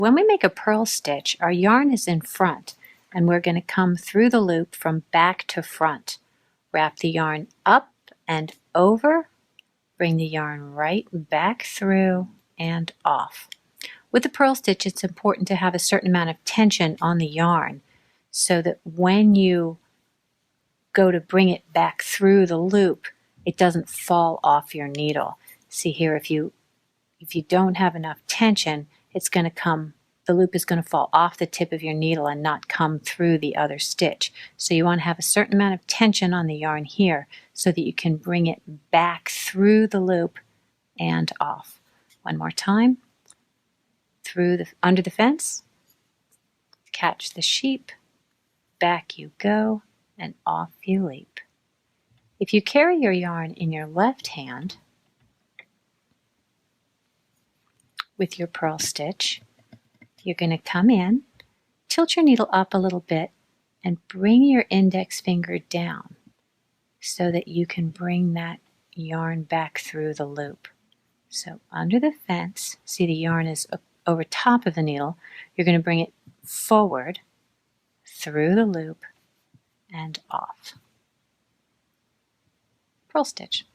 When we make a purl stitch, our yarn is in front, and we're going to come through the loop from back to front. Wrap the yarn up and over, bring the yarn right back through and off. With the purl stitch, it's important to have a certain amount of tension on the yarn so that when you go to bring it back through the loop, it doesn't fall off your needle. See here, if you don't have enough tension, it's going to come, the loop is going to fall off the tip of your needle and not come through the other stitch. So you want to have a certain amount of tension on the yarn here so that you can bring it back through the loop and off. One more time. Under the fence, catch the sheep, back you go, and off you leap. If you carry your yarn in your left hand with your purl stitch, you're going to come in, tilt your needle up a little bit, and bring your index finger down so that you can bring that yarn back through the loop. So under the fence, see the yarn is over top of the needle. You're going to bring it forward through the loop and off. Purl stitch.